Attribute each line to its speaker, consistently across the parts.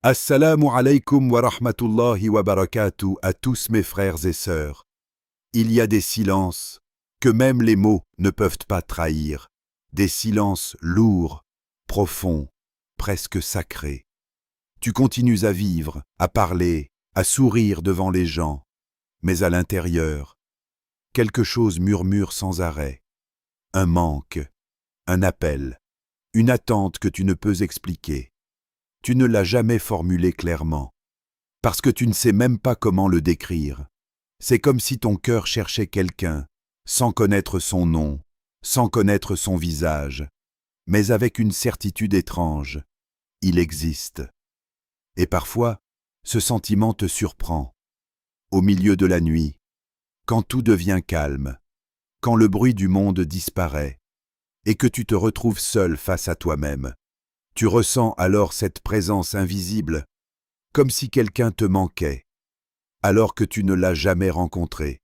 Speaker 1: Assalamu alaikum wa rahmatullahi wa barakatuh à tous mes frères et sœurs. Il y a des silences que même les mots ne peuvent pas trahir, des silences lourds, profonds, presque sacrés. Tu continues à vivre, à parler, à sourire devant les gens, mais à l'intérieur, quelque chose murmure sans arrêt. Un manque, un appel, une attente que tu ne peux expliquer. Tu ne l'as jamais formulé clairement, parce que tu ne sais même pas comment le décrire. C'est comme si ton cœur cherchait quelqu'un, sans connaître son nom, sans connaître son visage, mais avec une certitude étrange. Il existe. Et parfois, ce sentiment te surprend. Au milieu de la nuit, quand tout devient calme, quand le bruit du monde disparaît, et que tu te retrouves seul face à toi-même. Tu ressens alors cette présence invisible, comme si quelqu'un te manquait, alors que tu ne l'as jamais rencontré.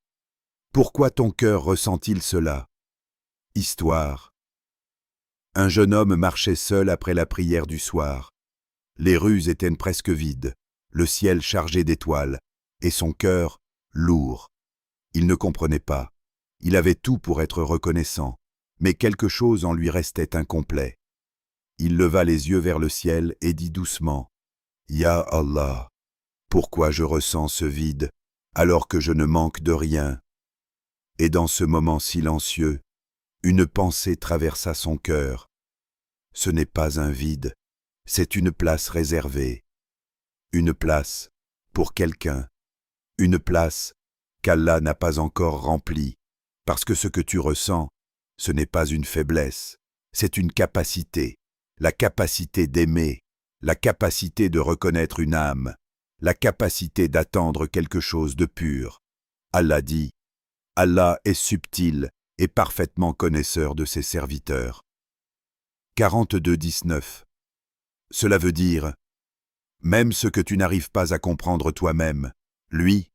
Speaker 1: Pourquoi ton cœur ressent-il cela? Histoire. Un jeune homme marchait seul après la prière du soir. Les rues étaient presque vides, le ciel chargé d'étoiles, et son cœur lourd. Il ne comprenait pas. Il avait tout pour être reconnaissant, mais quelque chose en lui restait incomplet. Il leva les yeux vers le ciel et dit doucement « Ya Allah, pourquoi je ressens ce vide alors que je ne manque de rien ?» Et dans ce moment silencieux, une pensée traversa son cœur. Ce n'est pas un vide, c'est une place réservée. Une place pour quelqu'un. Une place qu'Allah n'a pas encore remplie, parce que ce que tu ressens, ce n'est pas une faiblesse, c'est une capacité. La capacité d'aimer, la capacité de reconnaître une âme, la capacité d'attendre quelque chose de pur. Allah dit, Allah est subtil et parfaitement connaisseur de ses serviteurs. 42-19. Cela veut dire, même ce que tu n'arrives pas à comprendre toi-même, lui,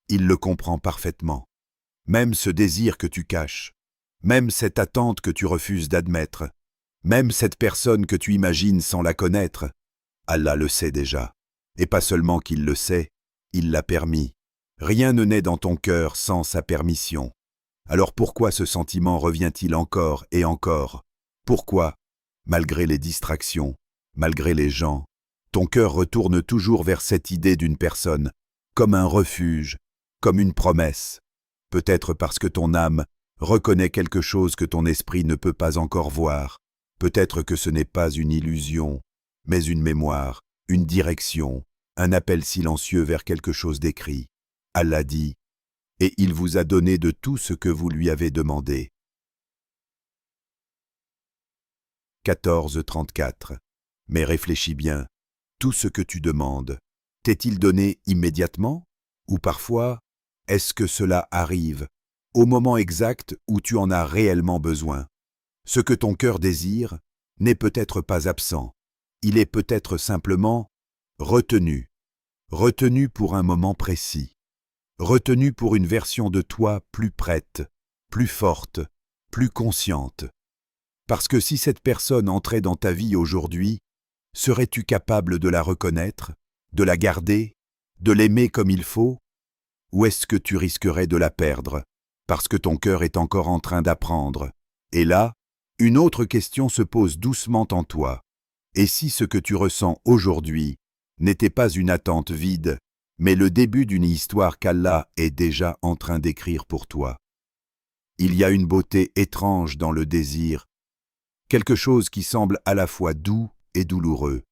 Speaker 1: il le comprend parfaitement. Même ce désir que tu caches, même cette attente que tu refuses d'admettre, même cette personne que tu imagines sans la connaître, Allah le sait déjà. Et pas seulement qu'il le sait, il l'a permis. Rien ne naît dans ton cœur sans sa permission. Alors pourquoi ce sentiment revient-il encore et encore? Pourquoi, malgré les distractions, malgré les gens, ton cœur retourne toujours vers cette idée d'une personne, comme un refuge, comme une promesse? Peut-être parce que ton âme reconnaît quelque chose que ton esprit ne peut pas encore voir. Peut-être que ce n'est pas une illusion, mais une mémoire, une direction, un appel silencieux vers quelque chose d'écrit. Allah dit, et il vous a donné de tout ce que vous lui avez demandé. 14-34. Mais réfléchis bien, tout ce que tu demandes, t'est-il donné immédiatement? Ou parfois, est-ce que cela arrive au moment exact où tu en as réellement besoin? Ce que ton cœur désire n'est peut-être pas absent, il est peut-être simplement retenu, retenu pour un moment précis, retenu pour une version de toi plus prête, plus forte, plus consciente. Parce que si cette personne entrait dans ta vie aujourd'hui, serais-tu capable de la reconnaître, de la garder, de l'aimer comme il faut? Ou est-ce que tu risquerais de la perdre, parce que ton cœur est encore en train d'apprendre? Et là, une autre question se pose doucement en toi. Et si ce que tu ressens aujourd'hui n'était pas une attente vide, mais le début d'une histoire qu'Allah est déjà en train d'écrire pour toi? Il y a une beauté étrange dans le désir, quelque chose qui semble à la fois doux et douloureux.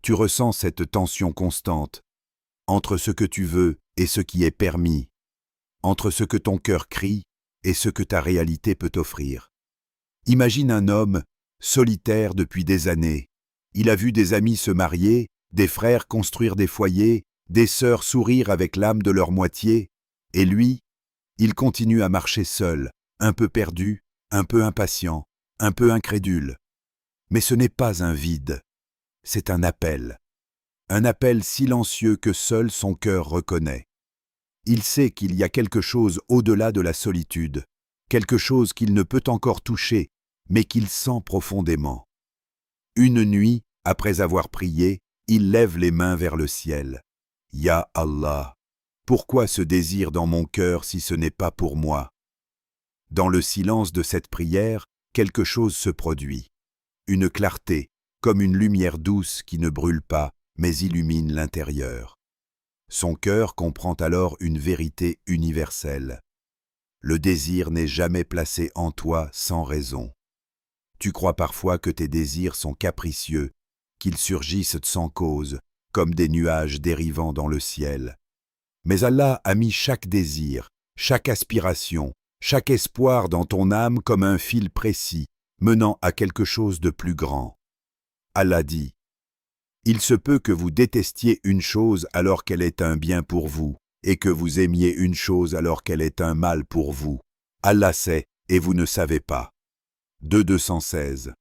Speaker 1: Tu ressens cette tension constante entre ce que tu veux et ce qui est permis, entre ce que ton cœur crie et ce que ta réalité peut t'offrir. Imagine un homme, solitaire depuis des années. Il a vu des amis se marier, des frères construire des foyers, des sœurs sourire avec l'âme de leur moitié, et lui, il continue à marcher seul, un peu perdu, un peu impatient, un peu incrédule. Mais ce n'est pas un vide, c'est un appel silencieux que seul son cœur reconnaît. Il sait qu'il y a quelque chose au-delà de la solitude, quelque chose qu'il ne peut encore toucher, mais qu'il sent profondément. Une nuit, après avoir prié, il lève les mains vers le ciel. Ya Allah, pourquoi ce désir dans mon cœur si ce n'est pas pour moi? Dans le silence de cette prière, quelque chose se produit. Une clarté, comme une lumière douce qui ne brûle pas, mais illumine l'intérieur. Son cœur comprend alors une vérité universelle. Le désir n'est jamais placé en toi sans raison. Tu crois parfois que tes désirs sont capricieux, qu'ils surgissent sans cause, comme des nuages dérivant dans le ciel. Mais Allah a mis chaque désir, chaque aspiration, chaque espoir dans ton âme comme un fil précis, menant à quelque chose de plus grand. Allah dit, « Il se peut que vous détestiez une chose alors qu'elle est un bien pour vous, et que vous aimiez une chose alors qu'elle est un mal pour vous. Allah sait, et vous ne savez pas. » 2:216.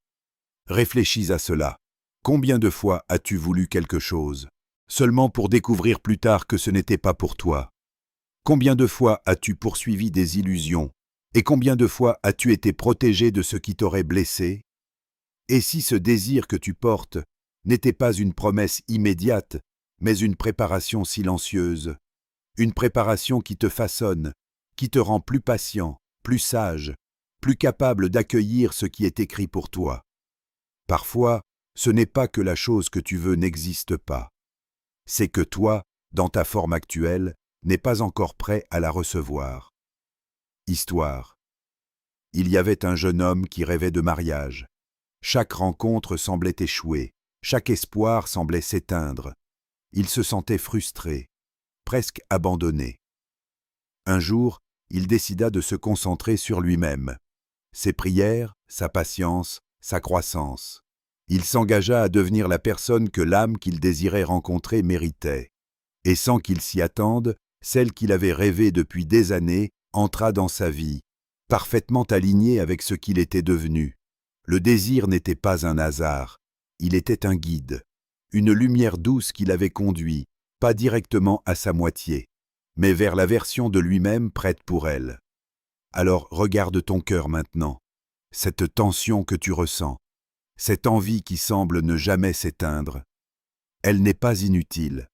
Speaker 1: Réfléchis à cela. Combien de fois as-tu voulu quelque chose, seulement pour découvrir plus tard que ce n'était pas pour toi? Combien de fois as-tu poursuivi des illusions, et combien de fois as-tu été protégé de ce qui t'aurait blessé? Et si ce désir que tu portes n'était pas une promesse immédiate, mais une préparation silencieuse, une préparation qui te façonne, qui te rend plus patient, plus sage, plus capable d'accueillir ce qui est écrit pour toi? Parfois, ce n'est pas que la chose que tu veux n'existe pas. C'est que toi, dans ta forme actuelle, n'es pas encore prêt à la recevoir. Histoire. Il y avait un jeune homme qui rêvait de mariage. Chaque rencontre semblait échouer, chaque espoir semblait s'éteindre. Il se sentait frustré, presque abandonné. Un jour, il décida de se concentrer sur lui-même. Ses prières, sa patience, sa croissance. Il s'engagea à devenir la personne que l'âme qu'il désirait rencontrer méritait. Et sans qu'il s'y attende, celle qu'il avait rêvée depuis des années entra dans sa vie, parfaitement alignée avec ce qu'il était devenu. Le désir n'était pas un hasard, il était un guide, une lumière douce qui l'avait conduit, pas directement à sa moitié, mais vers la version de lui-même prête pour elle. Alors regarde ton cœur maintenant, cette tension que tu ressens, cette envie qui semble ne jamais s'éteindre. Elle n'est pas inutile,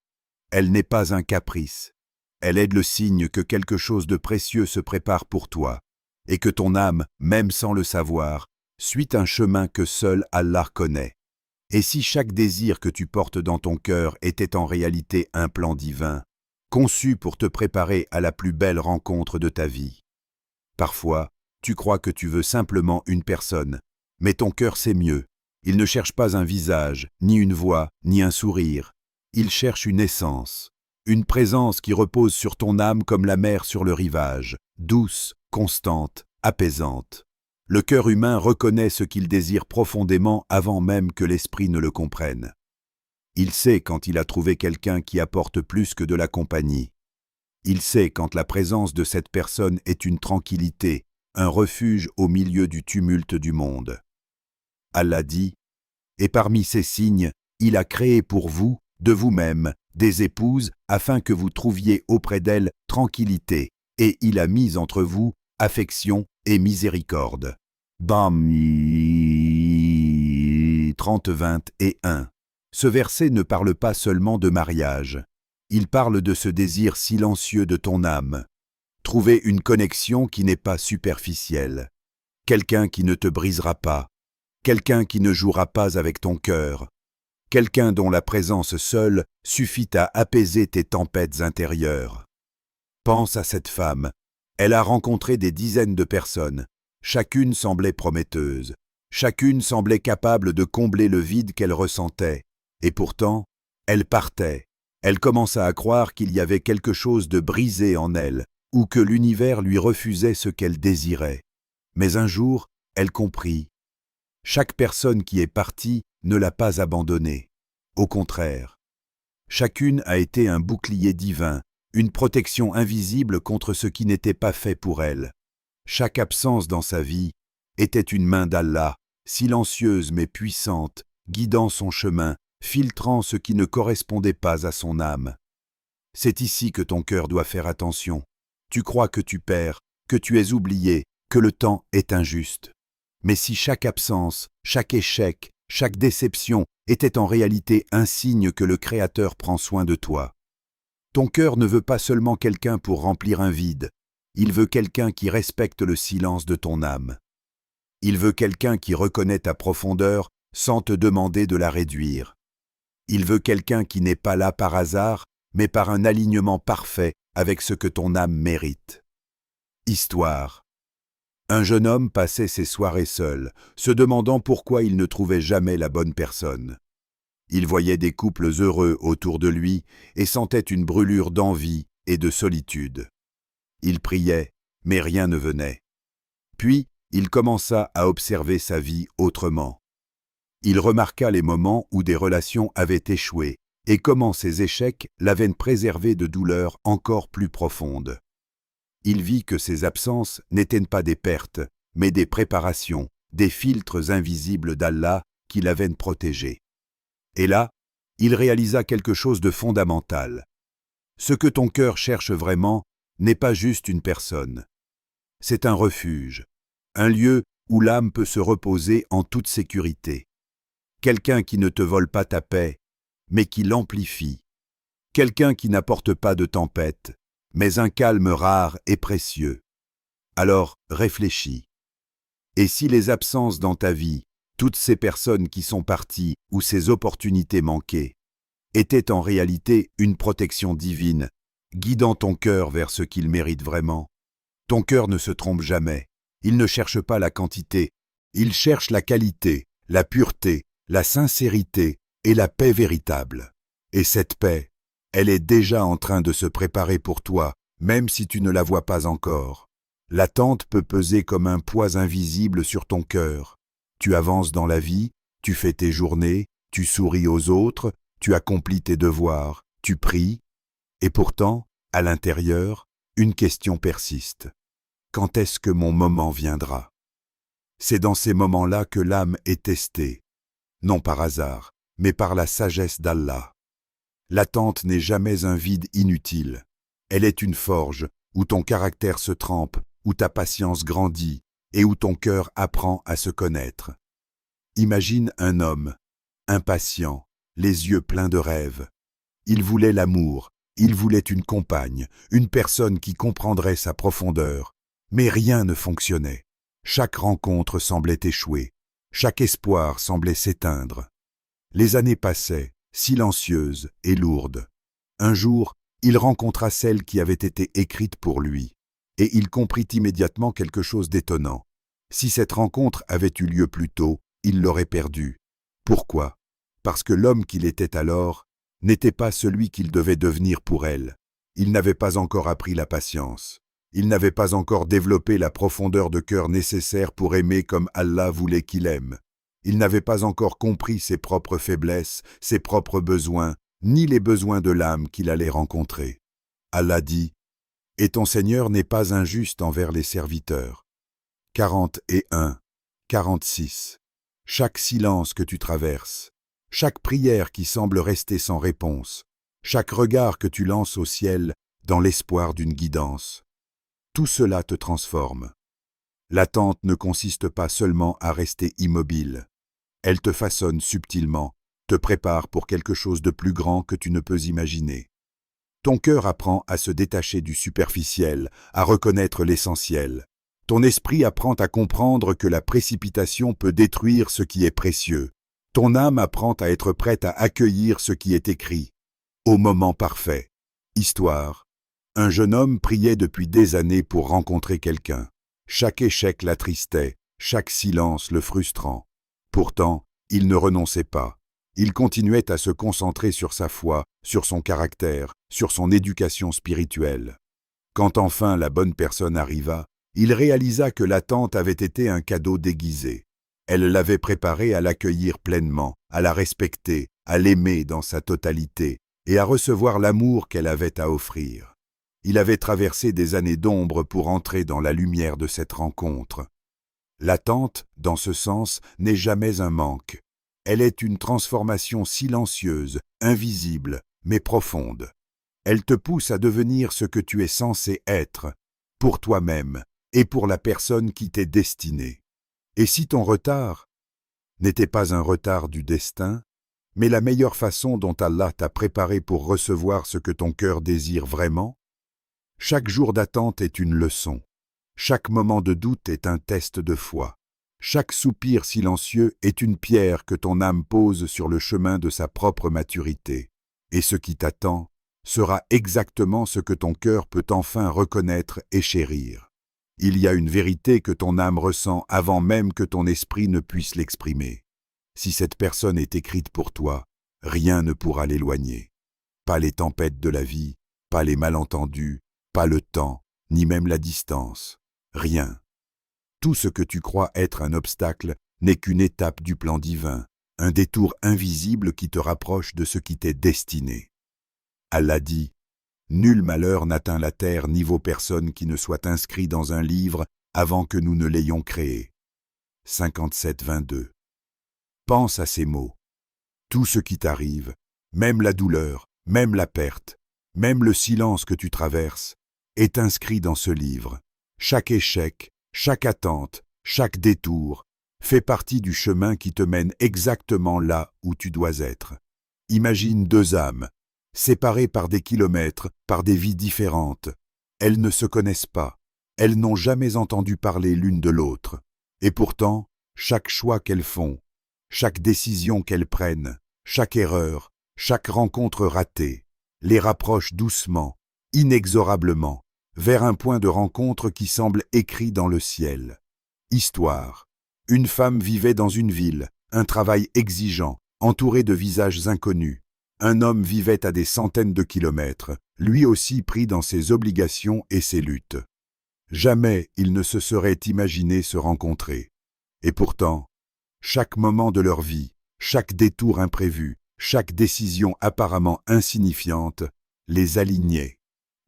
Speaker 1: elle n'est pas un caprice, elle est le signe que quelque chose de précieux se prépare pour toi, et que ton âme, même sans le savoir, suit un chemin que seul Allah connaît. Et si chaque désir que tu portes dans ton cœur était en réalité un plan divin, conçu pour te préparer à la plus belle rencontre de ta vie? Parfois, tu crois que tu veux simplement une personne, mais ton cœur sait mieux. Il ne cherche pas un visage, ni une voix, ni un sourire. Il cherche une essence, une présence qui repose sur ton âme comme la mer sur le rivage, douce, constante, apaisante. Le cœur humain reconnaît ce qu'il désire profondément avant même que l'esprit ne le comprenne. Il sait quand il a trouvé quelqu'un qui apporte plus que de la compagnie. Il sait quand la présence de cette personne est une tranquillité, un refuge au milieu du tumulte du monde. Allah dit, « Et parmi ces signes, il a créé pour vous, de vous-même, des épouses afin que vous trouviez auprès d'elles tranquillité, et il a mis entre vous affection et miséricorde. » Bam 30-21. Ce verset ne parle pas seulement de mariage. Il parle de ce désir silencieux de ton âme. Trouver une connexion qui n'est pas superficielle. Quelqu'un qui ne te brisera pas. Quelqu'un qui ne jouera pas avec ton cœur. Quelqu'un dont la présence seule suffit à apaiser tes tempêtes intérieures. Pense à cette femme. Elle a rencontré des dizaines de personnes. Chacune semblait prometteuse. Chacune semblait capable de combler le vide qu'elle ressentait. Et pourtant, elle partait. Elle commença à croire qu'il y avait quelque chose de brisé en elle, ou que l'univers lui refusait ce qu'elle désirait. Mais un jour, elle comprit. Chaque personne qui est partie ne l'a pas abandonnée. Au contraire. Chacune a été un bouclier divin, une protection invisible contre ce qui n'était pas fait pour elle. Chaque absence dans sa vie était une main d'Allah, silencieuse mais puissante, guidant son chemin, filtrant ce qui ne correspondait pas à son âme. C'est ici que ton cœur doit faire attention. Tu crois que tu perds, que tu es oublié, que le temps est injuste. Mais si chaque absence, chaque échec, chaque déception était en réalité un signe que le Créateur prend soin de toi. Ton cœur ne veut pas seulement quelqu'un pour remplir un vide, il veut quelqu'un qui respecte le silence de ton âme. Il veut quelqu'un qui reconnaît ta profondeur sans te demander de la réduire. Il veut quelqu'un qui n'est pas là par hasard, mais par un alignement parfait avec ce que ton âme mérite. Histoire. Un jeune homme passait ses soirées seul, se demandant pourquoi il ne trouvait jamais la bonne personne. Il voyait des couples heureux autour de lui et sentait une brûlure d'envie et de solitude. Il priait, mais rien ne venait. Puis, il commença à observer sa vie autrement. Il remarqua les moments où des relations avaient échoué et comment ces échecs l'avaient préservé de douleurs encore plus profondes. Il vit que ces absences n'étaient pas des pertes, mais des préparations, des filtres invisibles d'Allah qui l'avaient protégé. Et là, il réalisa quelque chose de fondamental. Ce que ton cœur cherche vraiment n'est pas juste une personne. C'est un refuge, un lieu où l'âme peut se reposer en toute sécurité. Quelqu'un qui ne te vole pas ta paix, mais qui l'amplifie. Quelqu'un qui n'apporte pas de tempête, mais un calme rare et précieux. Alors, réfléchis. Et si les absences dans ta vie, toutes ces personnes qui sont parties ou ces opportunités manquées, étaient en réalité une protection divine, guidant ton cœur vers ce qu'il mérite vraiment? Ton cœur ne se trompe jamais. Il ne cherche pas la quantité. Il cherche la qualité, la pureté, la sincérité et la paix véritable. Et cette paix, elle est déjà en train de se préparer pour toi, même si tu ne la vois pas encore. L'attente peut peser comme un poids invisible sur ton cœur. Tu avances dans la vie, tu fais tes journées, tu souris aux autres, tu accomplis tes devoirs, tu pries. Et pourtant, à l'intérieur, une question persiste. Quand est-ce que mon moment viendra? C'est dans ces moments-là que l'âme est testée, non par hasard, mais par la sagesse d'Allah. L'attente n'est jamais un vide inutile. Elle est une forge où ton caractère se trempe, où ta patience grandit et où ton cœur apprend à se connaître. Imagine un homme, impatient, les yeux pleins de rêves. Il voulait l'amour, il voulait une compagne, une personne qui comprendrait sa profondeur. Mais rien ne fonctionnait. Chaque rencontre semblait échouer. Chaque espoir semblait s'éteindre. Les années passaient, silencieuses et lourdes. Un jour, il rencontra celle qui avait été écrite pour lui, et il comprit immédiatement quelque chose d'étonnant. Si cette rencontre avait eu lieu plus tôt, il l'aurait perdue. Pourquoi? Parce que l'homme qu'il était alors n'était pas celui qu'il devait devenir pour elle. Il n'avait pas encore appris la patience. Il n'avait pas encore développé la profondeur de cœur nécessaire pour aimer comme Allah voulait qu'il aime. Il n'avait pas encore compris ses propres faiblesses, ses propres besoins, ni les besoins de l'âme qu'il allait rencontrer. Allah dit « Et ton Seigneur n'est pas injuste envers les serviteurs. » 41, 46. Chaque silence que tu traverses, chaque prière qui semble rester sans réponse, chaque regard que tu lances au ciel dans l'espoir d'une guidance, tout cela te transforme. L'attente ne consiste pas seulement à rester immobile. Elle te façonne subtilement, te prépare pour quelque chose de plus grand que tu ne peux imaginer. Ton cœur apprend à se détacher du superficiel, à reconnaître l'essentiel. Ton esprit apprend à comprendre que la précipitation peut détruire ce qui est précieux. Ton âme apprend à être prête à accueillir ce qui est écrit. Au moment parfait. Histoire. Un jeune homme priait depuis des années pour rencontrer quelqu'un. Chaque échec l'attristait, chaque silence le frustrant. Pourtant, il ne renonçait pas. Il continuait à se concentrer sur sa foi, sur son caractère, sur son éducation spirituelle. Quand enfin la bonne personne arriva, il réalisa que l'attente avait été un cadeau déguisé. Elle l'avait préparé à l'accueillir pleinement, à la respecter, à l'aimer dans sa totalité et à recevoir l'amour qu'elle avait à offrir. Il avait traversé des années d'ombre pour entrer dans la lumière de cette rencontre. L'attente, dans ce sens, n'est jamais un manque. Elle est une transformation silencieuse, invisible, mais profonde. Elle te pousse à devenir ce que tu es censé être, pour toi-même et pour la personne qui t'est destinée. Et si ton retard n'était pas un retard du destin, Mais la meilleure façon dont Allah t'a préparé pour recevoir ce que ton cœur désire vraiment? Chaque jour d'attente est une leçon. Chaque moment de doute est un test de foi. Chaque soupir silencieux est une pierre que ton âme pose sur le chemin de sa propre maturité. Et ce qui t'attend sera exactement ce que ton cœur peut enfin reconnaître et chérir. Il y a une vérité que ton âme ressent avant même que ton esprit ne puisse l'exprimer. Si cette personne est écrite pour toi, rien ne pourra l'éloigner. Pas les tempêtes de la vie, pas les malentendus, pas le temps, ni même la distance. Rien. Tout ce que tu crois être un obstacle n'est qu'une étape du plan divin, un détour invisible qui te rapproche de ce qui t'est destiné. Allah dit, « Nul malheur n'atteint la terre ni vos personnes qui ne soient inscrits dans un livre avant que nous ne l'ayons créé. » 57-22. Pense à ces mots. Tout ce qui t'arrive, même la douleur, même la perte, même le silence que tu traverses, est inscrit dans ce livre. Chaque échec, chaque attente, chaque détour fait partie du chemin qui te mène exactement là où tu dois être. Imagine deux âmes, séparées par des kilomètres, par des vies différentes. Elles ne se connaissent pas, elles n'ont jamais entendu parler l'une de l'autre. Et pourtant, chaque choix qu'elles font, chaque décision qu'elles prennent, chaque erreur, chaque rencontre ratée, les rapproche doucement, inexorablement, vers un point de rencontre qui semble écrit dans le ciel. Histoire. Une femme vivait dans une ville, un travail exigeant, entouré de visages inconnus. Un homme vivait à des centaines de kilomètres, lui aussi pris dans ses obligations et ses luttes. Jamais ils ne se seraient imaginés se rencontrer. Et pourtant, chaque moment de leur vie, chaque détour imprévu, chaque décision apparemment insignifiante, les alignait.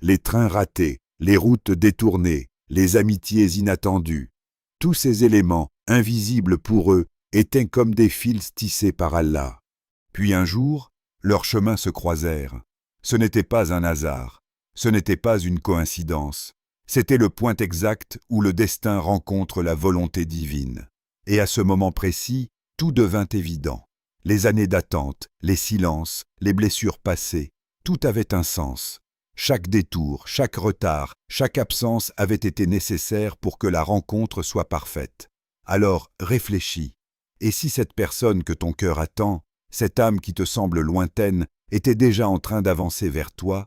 Speaker 1: Les trains ratés, les routes détournées, les amitiés inattendues, tous ces éléments, invisibles pour eux, étaient comme des fils tissés par Allah. Puis un jour, leurs chemins se croisèrent. Ce n'était pas un hasard, ce n'était pas une coïncidence, c'était le point exact où le destin rencontre la volonté divine. Et à ce moment précis, tout devint évident. Les années d'attente, les silences, les blessures passées, tout avait un sens. Chaque détour, chaque retard, chaque absence avait été nécessaire pour que la rencontre soit parfaite. Alors réfléchis. Et si cette personne que ton cœur attend, cette âme qui te semble lointaine, était déjà en train d'avancer vers toi,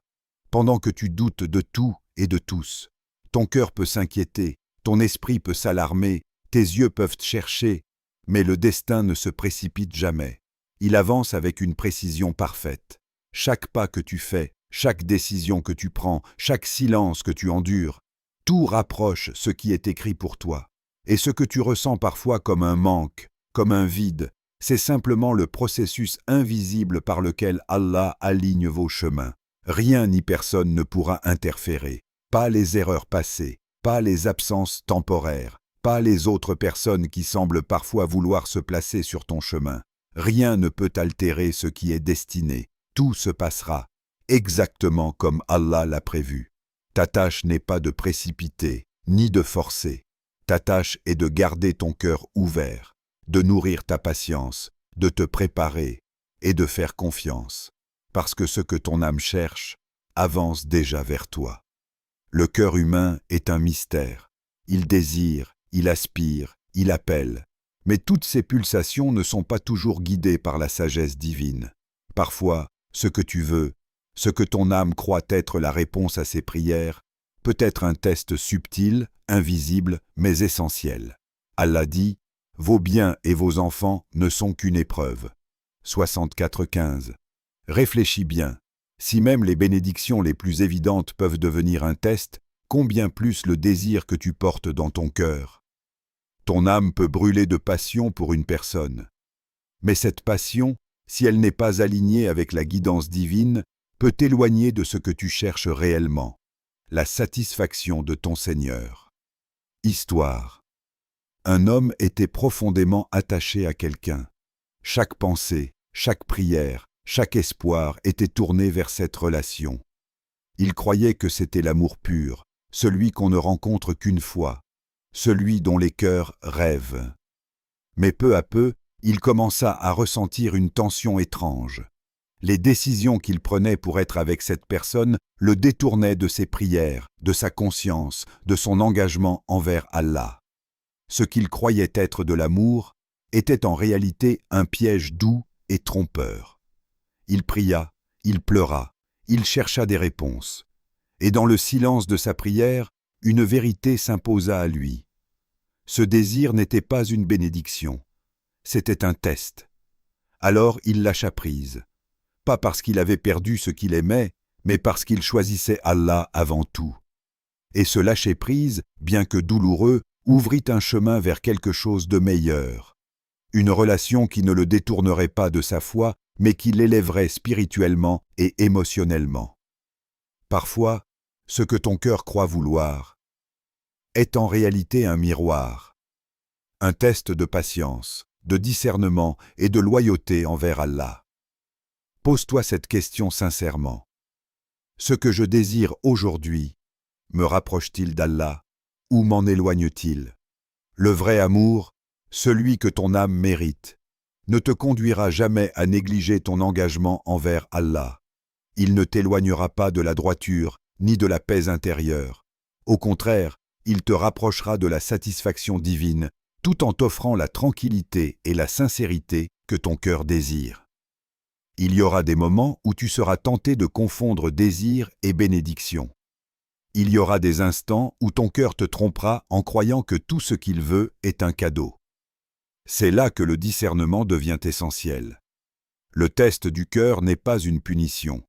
Speaker 1: pendant que tu doutes de tout et de tous? Ton cœur peut s'inquiéter, ton esprit peut s'alarmer, tes yeux peuvent chercher, mais le destin ne se précipite jamais. Il avance avec une précision parfaite. Chaque pas que tu fais, chaque décision que tu prends, chaque silence que tu endures, tout rapproche ce qui est écrit pour toi. Et ce que tu ressens parfois comme un manque, comme un vide, c'est simplement le processus invisible par lequel Allah aligne vos chemins. Rien ni personne ne pourra interférer. Pas les erreurs passées, pas les absences temporaires, pas les autres personnes qui semblent parfois vouloir se placer sur ton chemin. Rien ne peut altérer ce qui est destiné. Tout se passera exactement comme Allah l'a prévu. Ta tâche n'est pas de précipiter, ni de forcer. Ta tâche est de garder ton cœur ouvert, de nourrir ta patience, de te préparer et de faire confiance, parce que ce que ton âme cherche avance déjà vers toi. Le cœur humain est un mystère. Il désire, il aspire, il appelle. Mais toutes ces pulsations ne sont pas toujours guidées par la sagesse divine. Parfois, ce que tu veux, ce que ton âme croit être la réponse à ses prières, peut être un test subtil, invisible, mais essentiel. Allah dit, « Vos biens et vos enfants ne sont qu'une épreuve. » 64-15. Réfléchis bien. Si même les bénédictions les plus évidentes peuvent devenir un test, combien plus le désir que tu portes dans ton cœur. Ton âme peut brûler de passion pour une personne. Mais cette passion, si elle n'est pas alignée avec la guidance divine, peut t'éloigner de ce que tu cherches réellement, la satisfaction de ton Seigneur. Histoire. Un homme était profondément attaché à quelqu'un. Chaque pensée, chaque prière, chaque espoir était tourné vers cette relation. Il croyait que c'était l'amour pur, celui qu'on ne rencontre qu'une fois, celui dont les cœurs rêvent. Mais peu à peu, Il commença à ressentir une tension étrange. Les décisions qu'il prenait pour être avec cette personne le détournaient de ses prières, de sa conscience, de son engagement envers Allah. Ce qu'il croyait être de l'amour était en réalité un piège doux et trompeur. Il pria, il pleura, il chercha des réponses. Et dans le silence de sa prière, une vérité s'imposa à lui. Ce désir n'était pas une bénédiction, c'était un test. Alors il lâcha prise. Pas parce qu'il avait perdu ce qu'il aimait, mais parce qu'il choisissait Allah avant tout. Et ce lâcher-prise, bien que douloureux, ouvrit un chemin vers quelque chose de meilleur. Une relation qui ne le détournerait pas de sa foi, mais qui l'élèverait spirituellement et émotionnellement. Parfois, ce que ton cœur croit vouloir est en réalité un miroir, un test de patience, de discernement et de loyauté envers Allah. Pose-toi cette question sincèrement. Ce que je désire aujourd'hui, me rapproche-t-il d'Allah ou m'en éloigne-t-il? Le vrai amour, celui que ton âme mérite, ne te conduira jamais à négliger ton engagement envers Allah. Il ne t'éloignera pas de la droiture ni de la paix intérieure. Au contraire, il te rapprochera de la satisfaction divine, tout en t'offrant la tranquillité et la sincérité que ton cœur désire. Il y aura des moments où tu seras tenté de confondre désir et bénédiction. Il y aura des instants où ton cœur te trompera en croyant que tout ce qu'il veut est un cadeau. C'est là que le discernement devient essentiel. Le test du cœur n'est pas une punition.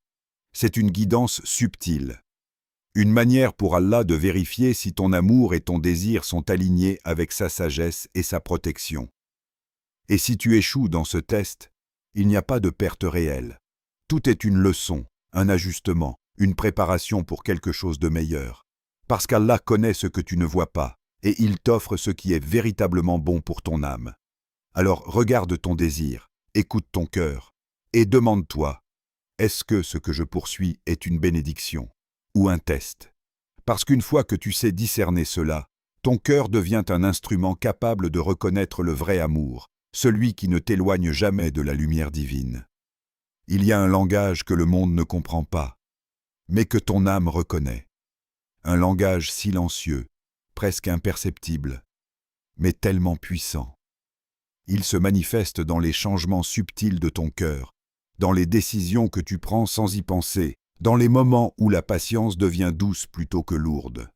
Speaker 1: C'est une guidance subtile. Une manière pour Allah de vérifier si ton amour et ton désir sont alignés avec sa sagesse et sa protection. Et si tu échoues dans ce test, il n'y a pas de perte réelle. Tout est une leçon, un ajustement, une préparation pour quelque chose de meilleur. Parce qu'Allah connaît ce que tu ne vois pas, et il t'offre ce qui est véritablement bon pour ton âme. Alors regarde ton désir, écoute ton cœur, et demande-toi, est-ce que ce que je poursuis est une bénédiction ou un test? Parce qu'une fois que tu sais discerner cela, ton cœur devient un instrument capable de reconnaître le vrai amour, celui qui ne t'éloigne jamais de la lumière divine. Il y a un langage que le monde ne comprend pas, mais que ton âme reconnaît. Un langage silencieux, presque imperceptible, mais tellement puissant. Il se manifeste dans les changements subtils de ton cœur, dans les décisions que tu prends sans y penser, dans les moments où la patience devient douce plutôt que lourde.